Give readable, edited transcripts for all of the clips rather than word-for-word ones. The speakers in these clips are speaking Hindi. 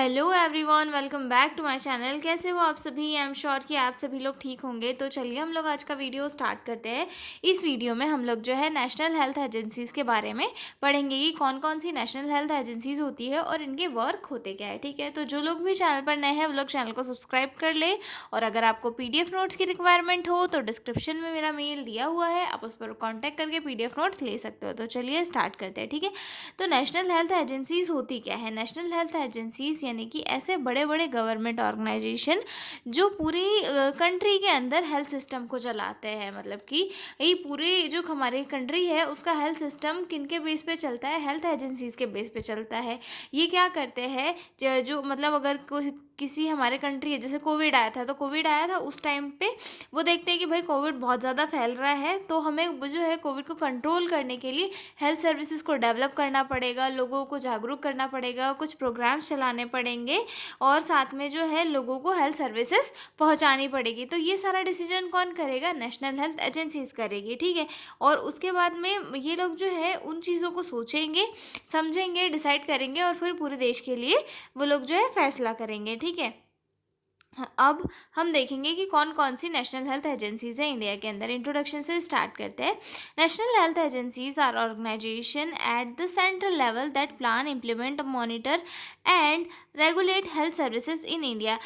Hello everyone, welcome back to my channel. कैसे हो आप सभी? आई एम श्योर कि आप सभी लोग ठीक होंगे। तो चलिए हम लोग आज का वीडियो स्टार्ट करते हैं। इस वीडियो में हम लोग जो है नेशनल हेल्थ एजेंसीज़ के बारे में पढ़ेंगे कि कौन कौन सी नेशनल हेल्थ एजेंसीज़ होती है और इनके वर्क होते क्या है। ठीक है, तो जो लोग भी चैनल पर नए हैं वो लोग चैनल को सब्सक्राइब कर ले। और अगर आपको PDF नोट्स की रिक्वायरमेंट हो तो डिस्क्रिप्शन में मेरा मेल दिया हुआ है, आप उस पर कॉन्टैक्ट करके PDF नोट्स ले सकते हो। तो चलिए स्टार्ट करते हैं। ठीक है, तो नेशनल हेल्थ एजेंसीज़ होती क्या है? नेशनल हेल्थ एजेंसीज़ यानी कि ऐसे बड़े बड़े गवर्नमेंट ऑर्गेनाइजेशन जो पूरी कंट्री के अंदर हेल्थ सिस्टम को चलाते हैं। मतलब कि ये पूरे जो हमारी कंट्री है उसका हेल्थ सिस्टम किन के बेस पे चलता है? हेल्थ एजेंसीज़ के बेस पे चलता है। ये क्या करते हैं, जो मतलब अगर कोई किसी हमारे कंट्री है, जैसे कोविड आया था, तो कोविड आया था उस टाइम पे वो देखते हैं कि भाई कोविड बहुत ज़्यादा फैल रहा है, तो हमें वो जो है कोविड को कंट्रोल करने के लिए हेल्थ सर्विसेज को डेवलप करना पड़ेगा, लोगों को जागरूक करना पड़ेगा, कुछ प्रोग्राम्स चलाने पड़ेंगे और साथ में जो है लोगों को हेल्थ सर्विसेज पहुंचानी पड़ेगी। तो ये सारा डिसीजन कौन करेगा? नेशनल हेल्थ एजेंसीज करेगी। ठीक है, और उसके बाद में ये लोग जो है उन चीज़ों को सोचेंगे, समझेंगे, डिसाइड करेंगे और फिर पूरे देश के लिए वो लोग जो है फैसला करेंगे। ठीक है, हाँ, अब हम देखेंगे कि कौन कौन सी नेशनल हेल्थ एजेंसीज हैं इंडिया के अंदर। इंट्रोडक्शन से स्टार्ट करते हैं। National health agencies are organisation at the central level that plan, implement, monitor and regulate health services in India.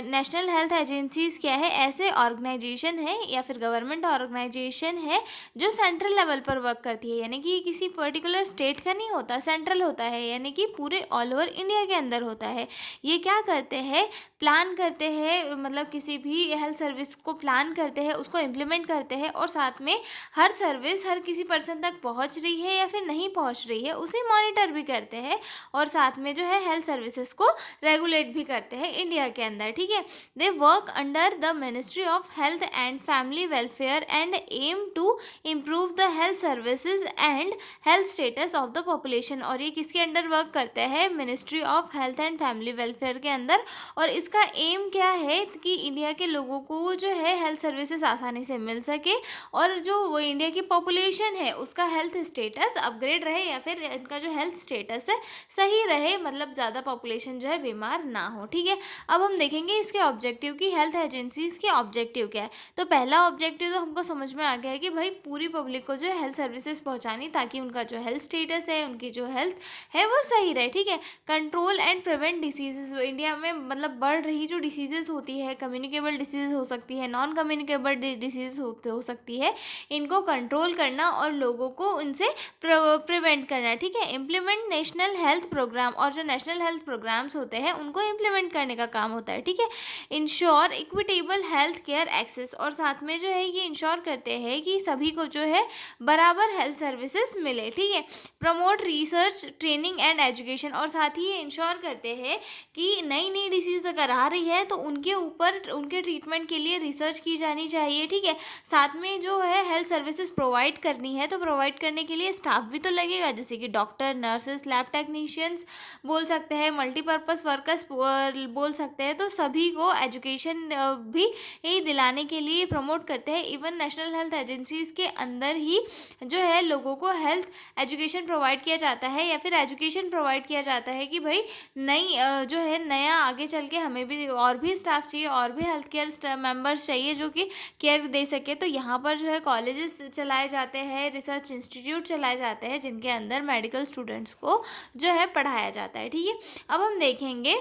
National health agencies क्या है? ऐसे ऑर्गेनाइजेशन है या फिर गवर्नमेंट ऑर्गेनाइजेशन है जो सेंट्रल लेवल पर वर्क करती है, यानी कि किसी पर्टिकुलर स्टेट का नहीं होता, सेंट्रल होता है, यानी कि पूरे ऑल ओवर इंडिया के अंदर होता है। ये क्या करते हैं? प्लान करते हैं, मतलब किसी भी हेल्थ सर्विस को प्लान करते हैं, उसको इम्प्लीमेंट करते हैं और साथ में हर सर्विस हर किसी पर्सन तक पहुंच रही है या फिर नहीं पहुंच रही है उसे मॉनिटर भी करते हैं और साथ में जो है हेल्थ सर्विसेज को रेगुलेट भी करते हैं इंडिया के अंदर। ठीक है, they work under the ministry of health and family welfare and aim to improve the health services and health status of the population. और ये किसके अंडर वर्क करते हैं? Ministry of health and family welfare के अंदर। और इसका एम क्या है कि इंडिया के लोगों को जो है हेल्थ सर्विसेज आसानी से मिल सके और जो वो इंडिया की पॉपुलेशन है उसका हेल्थ स्टेटस अपग्रेड रहे या फिर इनका जो हेल्थ स्टेटस है सही रहे, मतलब ज़्यादा पॉपुलेशन जो है बीमार ना हो। ठीक है, अब हम देखेंगे इसके ऑब्जेक्टिव की, हेल्थ एजेंसीज के ऑब्जेक्टिव क्या है। तो पहला ऑब्जेक्टिव तो हमको समझ में आ गया है कि भाई पूरी पब्लिक को जो है हेल्थ सर्विसेज पहुँचानी ताकि उनका जो हेल्थ स्टेटस है, उनकी जो हेल्थ है वो सही रहे। ठीक है, control and prevent diseases. India में मतलब बढ़ रही जो डिसीजेज होती है, कम्युनिकेबल डिसीज हो सकती है, नॉन कम्युनिकेबल डिसीज हो सकती है, इनको कंट्रोल करना और लोगों को इनसे प्रिवेंट करना। ठीक है, इम्प्लीमेंट नेशनल हेल्थ प्रोग्राम, और जो नेशनल हेल्थ प्रोग्राम्स होते हैं उनको इम्प्लीमेंट करने का काम होता है। ठीक है, ensure equitable health care access, और साथ में जो है ये इंश्योर करते हैं कि सभी को जो है बराबर हेल्थ सर्विसेज मिले। ठीक है, promote research, training and education, और साथ ही ये इंश्योर करते हैं कि नई नई डिसीज़ अगर आ रही है तो उनके ऊपर उनके ट्रीटमेंट के लिए रिसर्च की जानी चाहिए। ठीक है, साथ में जो है हेल्थ सर्विसेज प्रोवाइड करनी है तो प्रोवाइड करने के लिए स्टाफ भी तो लगेगा, जैसे कि डॉक्टर, नर्सेस, लैब टेक्नीशियंस बोल सकते हैं, मल्टीपर्पज़ वर्कर्स बोल सकते हैं। तो सभी को एजुकेशन भी यही दिलाने के लिए प्रमोट करते हैं। इवन नेशनल हेल्थ एजेंसीज के अंदर ही जो है लोगों को हेल्थ एजुकेशन प्रोवाइड किया जाता है या फिर एजुकेशन प्रोवाइड किया जाता है कि भाई नई जो है नया आगे चल के हमें भी और भी स्टाफ चाहिए, और भी हेल्थ केयर मेंबर्स चाहिए जो कि केयर दे सके। तो यहाँ पर जो है कॉलेजेस चलाए जाते हैं, रिसर्च इंस्टीट्यूट चलाए जाते हैं जिनके अंदर मेडिकल स्टूडेंट्स को जो है पढ़ाया जाता है। ठीक है, अब हम देखेंगे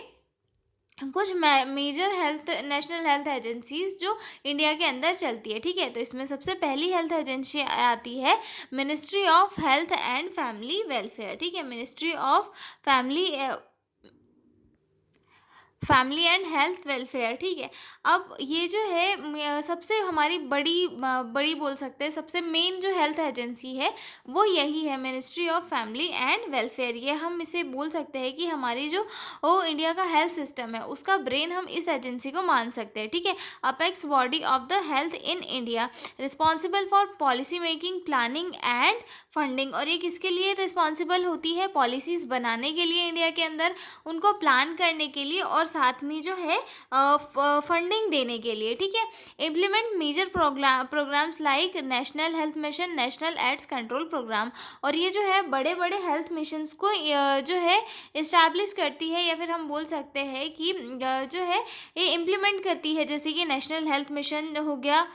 कुछ major health national health agencies जो इंडिया के अंदर चलती है। ठीक है, तो इसमें सबसे पहली हेल्थ एजेंसी आती है ministry of health and family welfare. ठीक है, ministry of family and health welfare. ठीक है, अब ये जो है सबसे हमारी बड़ी बोल सकते हैं, सबसे मेन जो हेल्थ एजेंसी है वो यही है, ministry of family and welfare. ये हम इसे बोल सकते हैं कि हमारी जो इंडिया का हेल्थ सिस्टम है उसका ब्रेन हम इस एजेंसी को मान सकते हैं। ठीक है, apex body of the health in India, responsible for policy making, planning and funding. और ये किसके लिए रिस्पॉन्सिबल होती है? पॉलिसीज़ बनाने के लिए इंडिया के अंदर, उनको प्लान करने के लिए और साथ में जो है फंडिंग देने के लिए, ठीक है। Implement major programmes like national health mission, national AIDS control programme. और ये जो है बड़े बड़े हेल्थ मिशंस को जो है इस्टेब्लिश करती है, या फिर हम बोल सकते हैं कि जो है ये इम्प्लीमेंट करती है, जैसे कि नेशनल हेल्थ मिशन हो गया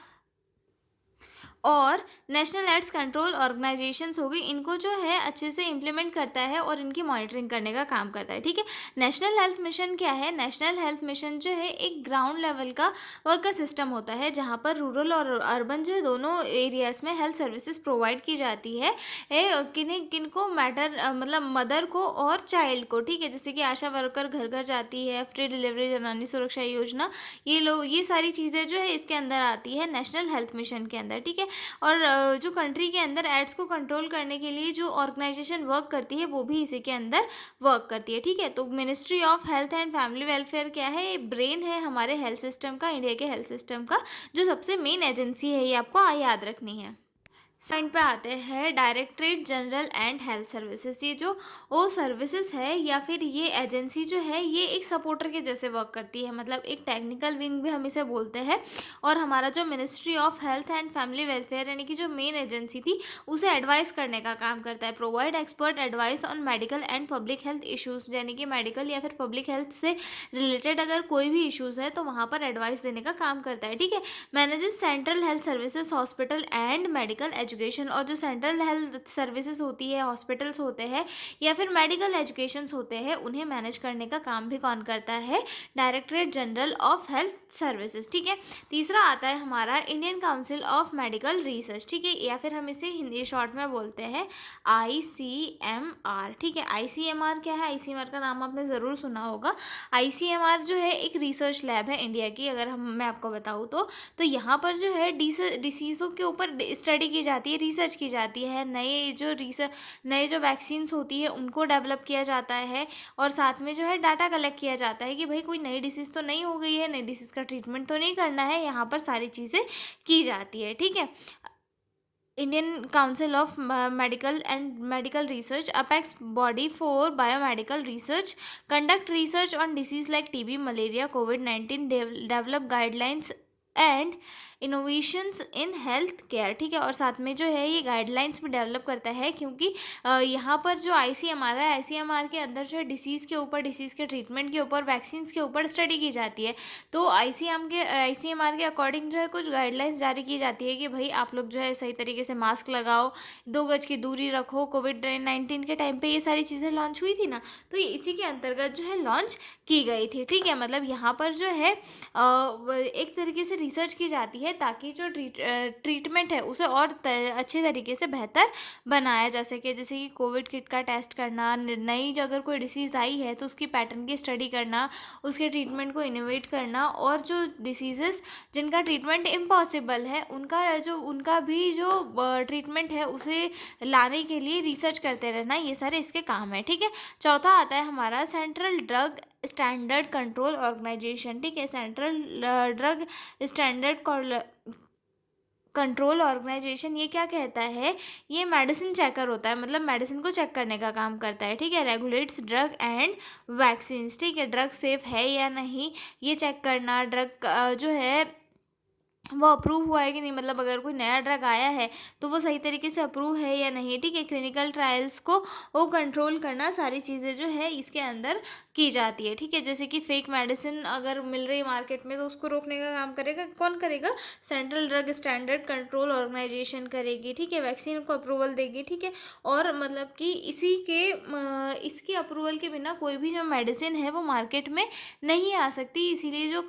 और नेशनल एड्स कंट्रोल ऑर्गेनाइजेशंस हो गई, इनको जो है अच्छे से इम्प्लीमेंट करता है और इनकी मॉनिटरिंग करने का काम करता है, ठीक है। नेशनल हेल्थ मिशन क्या है? नेशनल हेल्थ मिशन जो है एक ग्राउंड लेवल का वर्क का सिस्टम होता है, जहाँ पर रूरल और अर्बन जो है दोनों एरियाज़ में हेल्थ सर्विसेज प्रोवाइड की जाती है किनको मैटर मतलब मदर को और चाइल्ड को, ठीक है। जैसे कि आशा वर्कर घर घर जाती है, फ्री डिलीवरी जनानी सुरक्षा योजना, ये सारी चीज़ें जो है इसके अंदर आती है नेशनल हेल्थ मिशन के अंदर, ठीक है। और जो कंट्री के अंदर एड्स को कंट्रोल करने के लिए जो ऑर्गेनाइजेशन वर्क करती है वो भी इसी के अंदर वर्क करती है, ठीक है। तो ministry of health and family welfare क्या है? ये ब्रेन है हमारे हेल्थ सिस्टम का, इंडिया के हेल्थ सिस्टम का, जो सबसे मेन एजेंसी है, ये आपको याद रखनी है। पॉइंट पे आते हैं directorate general and health services. ये जो ओ सर्विसेज है या फिर ये एजेंसी जो है ये एक सपोर्टर के जैसे वर्क करती है, मतलब एक टेक्निकल विंग भी हम इसे बोलते हैं। और हमारा जो ministry of health and family welfare यानी कि जो मेन एजेंसी थी उसे एडवाइस करने का काम करता है। Provide expert advice on medical and public health issues, यानी कि मेडिकल या फिर पब्लिक हेल्थ से रिलेटेड अगर कोई भी इशूज़ है तो वहाँ पर एडवाइस देने का काम करता है, ठीक है। Manages central health services, hospital and medical education. और जो सेंट्रल हेल्थ सर्विसेज होती है, हॉस्पिटल्स होते हैं या फिर मेडिकल एजुकेशंस होते हैं, उन्हें मैनेज करने का काम भी कौन करता है? Directorate general of health services, ठीक है। तीसरा आता है हमारा Indian council of medical research, ठीक है, या फिर हम इसे हिंदी शॉर्ट में बोलते हैं ICMR, ठीक है। ICMR क्या है? ICMR का नाम आपने ज़रूर सुना होगा। ICMR जो है एक रिसर्च लैब है इंडिया की, अगर मैं आपको बताऊँ तो यहाँ पर जो है डिसीज़ों के ऊपर स्टडी की जाती है, रिसर्च की जाती है। नए जो वैक्सीन्स होती है उनको डेवलप किया जाता है, और साथ में जो है डाटा कलेक्ट किया जाता है कि भाई कोई नई डिसीज़ तो नहीं हो गई है, नई डिसीज़ का ट्रीटमेंट तो नहीं करना है, यहाँ पर सारी चीज़ें की जाती है, ठीक है। Indian council of medical and medical research, apex body for biomedical research, conduct research on disease like TB, malaria, covid, develop guidelines and innovations in health care, ठीक है। और साथ में जो है ये गाइडलाइंस भी डेवलप करता है, क्योंकि यहाँ पर जो ICMR है, ICMR के अंदर जो है डिसीज़ के ऊपर, डिसीज़ के ट्रीटमेंट के ऊपर, वैक्सीन्स के ऊपर स्टडी की जाती है। तो ICMR के अकॉर्डिंग जो है कुछ गाइडलाइंस जारी की जाती है कि भाई आप लोग जो है सही तरीके से मास्क लगाओ, 2 गज की दूरी रखो। कोविड-19 के टाइम पे ये सारी चीज़ें लॉन्च हुई थी ना, तो ये इसी के अंतर्गत जो है लॉन्च की गई थी, ठीक है। मतलब यहाँ पर जो है एक तरीके से रिसर्च की जाती है ताकि जो ट्रीटमेंट है उसे और अच्छे तरीके से बेहतर बनाया जा सके। जैसे कि कोविड किट का टेस्ट करना, नई अगर कोई डिसीज़ आई है तो उसकी पैटर्न की स्टडी करना, उसके ट्रीटमेंट को इनोवेट करना, और जो डिसीजेस जिनका ट्रीटमेंट इम्पॉसिबल है उनका भी जो ट्रीटमेंट है उसे लाने के लिए रिसर्च करते रहना, ये सारे इसके काम है, ठीक है। चौथा आता है हमारा central drug standard control organisation, ठीक है। Central drug standard control organisation ये क्या कहता है? ये मेडिसिन चेकर होता है, मतलब मेडिसिन को चेक करने का काम करता है, ठीक है। रेगुलेट्स ड्रग एंड वैक्सीन्स, ठीक है। ड्रग सेफ है या नहीं ये चेक करना, ड्रग जो है वो अप्रूव हुआ है कि नहीं, मतलब अगर कोई नया ड्रग आया है तो वो सही तरीके से अप्रूव है या नहीं, ठीक है। क्लिनिकल ट्रायल्स को वो कंट्रोल करना, सारी चीज़ें जो है इसके अंदर की जाती है, ठीक है। जैसे कि फेक मेडिसिन अगर मिल रही मार्केट में तो उसको रोकने का काम करेगा कौन करेगा? Central drug standard control organisation करेगी, ठीक है। वैक्सीन को अप्रूवल देगी, ठीक है। और मतलब कि इसकी अप्रूवल के बिना कोई भी जो मेडिसिन है वो मार्केट में नहीं आ सकती। इसीलिए जो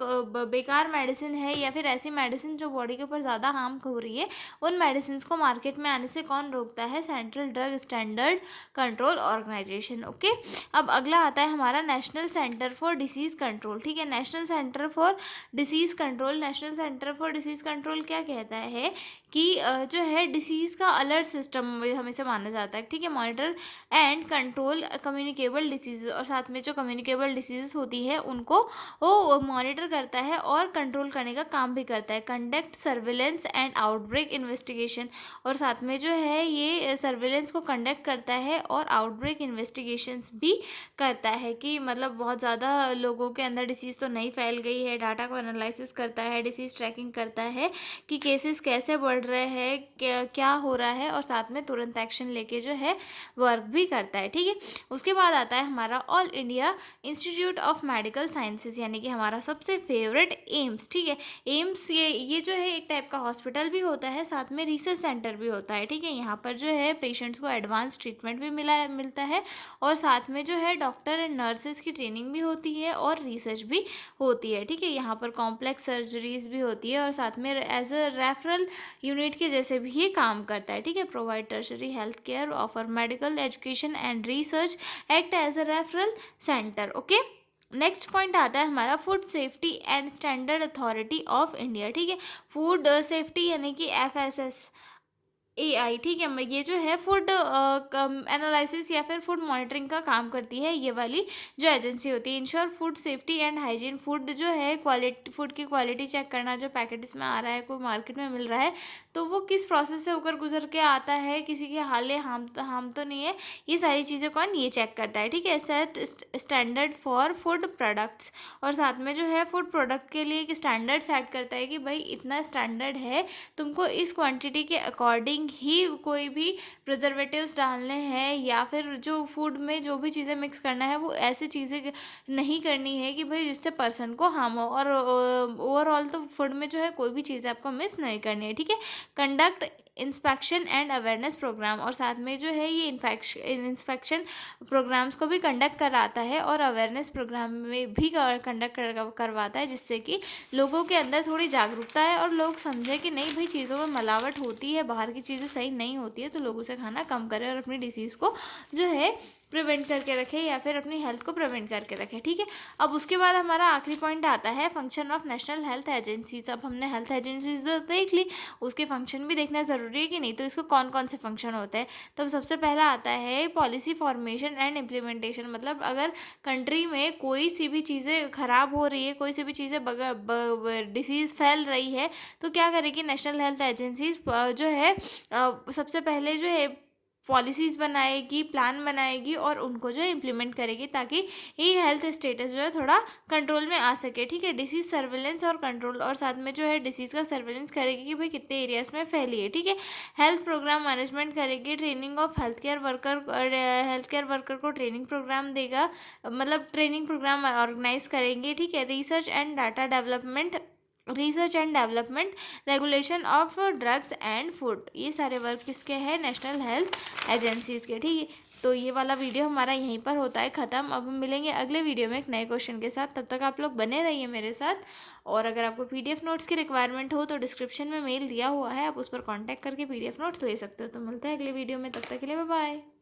बेकार मेडिसिन है या फिर ऐसी मेडिसिन जो बॉडी के ऊपर ज़्यादा हार्म हो रही है, उन मेडिसिन को मार्केट में आने से कौन रोकता है? Central drug standard control organisation, okay. अब अगला आता है हमारा national centre for disease control, ठीक है। National centre for disease control, national centre for disease control क्या कहता है कि जो है डिसीज़ का अलर्ट सिस्टम हमेशा माना जाता है, ठीक है। Monitor and control communicable disease, और साथ में जो कम्युनिकेबल डिसीज़ होती है उनको वो मॉनिटर करता है और कंट्रोल करने का काम भी करता है। Conduct surveillance and outbreak investigation, और साथ में जो है ये सर्विलेंस को कंडक्ट करता है और आउटब्रेक इन्वेस्टिगेशंस भी करता है कि मतलब बहुत ज़्यादा लोगों के अंदर डिसीज़ तो नहीं फैल गई है, डाटा को एनालिसिस करता है, डिसीज़ ट्रैकिंग करता है कि केसेस कैसे बढ़ रहे हैं, क्या क्या हो रहा है, और साथ में तुरंत एक्शन लेके जो है वर्क भी करता है, ठीक है। उसके बाद आता है हमारा all India institute of medical sciences, यानी कि हमारा सबसे फेवरेट एम्स, ठीक है। एम्स ये जो है एक टाइप का हॉस्पिटल भी होता है, साथ में रिसर्च सेंटर भी होता है, ठीक है। यहाँ पर जो है पेशेंट्स को एडवांस ट्रीटमेंट भी मिलता है, और साथ में जो है डॉक्टर एंड नर्सेज की ट्रेनिंग भी होती है और रिसर्च भी होती है, ठीक है। यहाँ पर कॉम्प्लेक्स सर्जरीज भी होती है, और साथ में एज अ रेफरल यूनिट के जैसे भी ये काम करता है, ठीक है। Provide tertiary health care, offer medical education and research, act as a referral centre, okay. Next point आता है हमारा food safety and standard authority of India, ठीक है। फूड सेफ्टी यानी कि FSS AI, ठीक है। ये जो है फूड एनालिसिस या फिर फूड मॉनिटरिंग का काम करती है, ये वाली जो एजेंसी होती है। Ensure food safety and hygiene, food जो है क्वालिटी, फूड की क्वालिटी चेक करना, जो पैकेट्स में आ रहा है, कोई मार्केट में मिल रहा है तो वो किस प्रोसेस से होकर गुजर के आता है, किसी के हाल हार्म तो नहीं है, ये सारी चीज़ें कौन ये चेक करता है, ठीक है। Set standard for food products, और साथ में जो है फूड प्रोडक्ट के लिए एक स्टैंडर्ड सेट करता है कि भाई इतना स्टैंडर्ड है, तुमको इस क्वांटिटी के अकॉर्डिंग ही कोई भी प्रिजर्वेटिव्स डालने हैं, या फिर जो फूड में जो भी चीज़ें मिक्स करना है वो ऐसी चीज़ें नहीं करनी है कि भाई जिससे पर्सन को हार्म हो, और ओवरऑल तो फूड में जो है कोई भी चीज़ आपको मिस नहीं करनी है, ठीक है। Conduct inspection and awareness programme, और साथ में जो है ये इंस्पेक्शन प्रोग्राम्स को भी कंडक्ट कराता है, और अवेयरनेस प्रोग्राम में भी कंडक्ट करवाता है, जिससे कि लोगों के अंदर थोड़ी जागरूकता है और लोग समझें कि नहीं भाई चीज़ों में मिलावट होती है, बाहर की चीज़ें सही नहीं होती है, तो लोगों से खाना कम करें और अपनी डिसीज़ को जो है प्रिवेंट करके रखें, या फिर अपनी हेल्थ को प्रिवेंट करके रखें, ठीक है। अब उसके बाद हमारा आखिरी पॉइंट आता है function of national health agencies. अब हमने हेल्थ एजेंसीज तो देख ली, उसके फंक्शन भी देखना ज़रूरी है कि नहीं, तो इसको कौन कौन से फंक्शन होते हैं। तो सबसे पहला आता है पॉलिसी फॉर्मेशन एंड इम्प्लीमेंटेशन, मतलब अगर कंट्री में कोई सी भी चीज़ें ख़राब हो रही है, कोई सी भी चीज़ें डिसीज़ फैल रही है, तो क्या करेगी नेशनल हेल्थ एजेंसीज जो है सबसे पहले जो है पॉलिसीज़ बनाएगी, प्लान बनाएगी, और उनको जो है इम्प्लीमेंट करेगी, ताकि ये हेल्थ स्टेटस जो है थोड़ा कंट्रोल में आ सके, ठीक है। डिसीज़ सर्विलेंस और कंट्रोल, और साथ में जो है डिसीज़ का सर्विलेंस करेगी कि भाई कितने एरियाज़ में फैली है, ठीक है। हेल्थ प्रोग्राम मैनेजमेंट करेगी, training of health care worker को ट्रेनिंग प्रोग्राम देगा, मतलब ट्रेनिंग प्रोग्राम ऑर्गेनाइज करेंगे, ठीक है। Research and development, regulation of drugs and food, ये सारे वर्क किसके हैं, नेशनल हेल्थ एजेंसीज के, ठीक है। तो ये वाला वीडियो हमारा यहीं पर होता है ख़त्म। अब हम मिलेंगे अगले वीडियो में एक नए क्वेश्चन के साथ, तब तक आप लोग बने रहिए मेरे साथ। और अगर आपको PDF नोट्स की रिक्वायरमेंट हो तो डिस्क्रिप्शन में मेल दिया हुआ है, आप उस पर कॉन्टैक्ट करके PDF नोट्स ले सकते हो। तो मिलते हैं अगले वीडियो में, तब तक के लिए बाय बाय।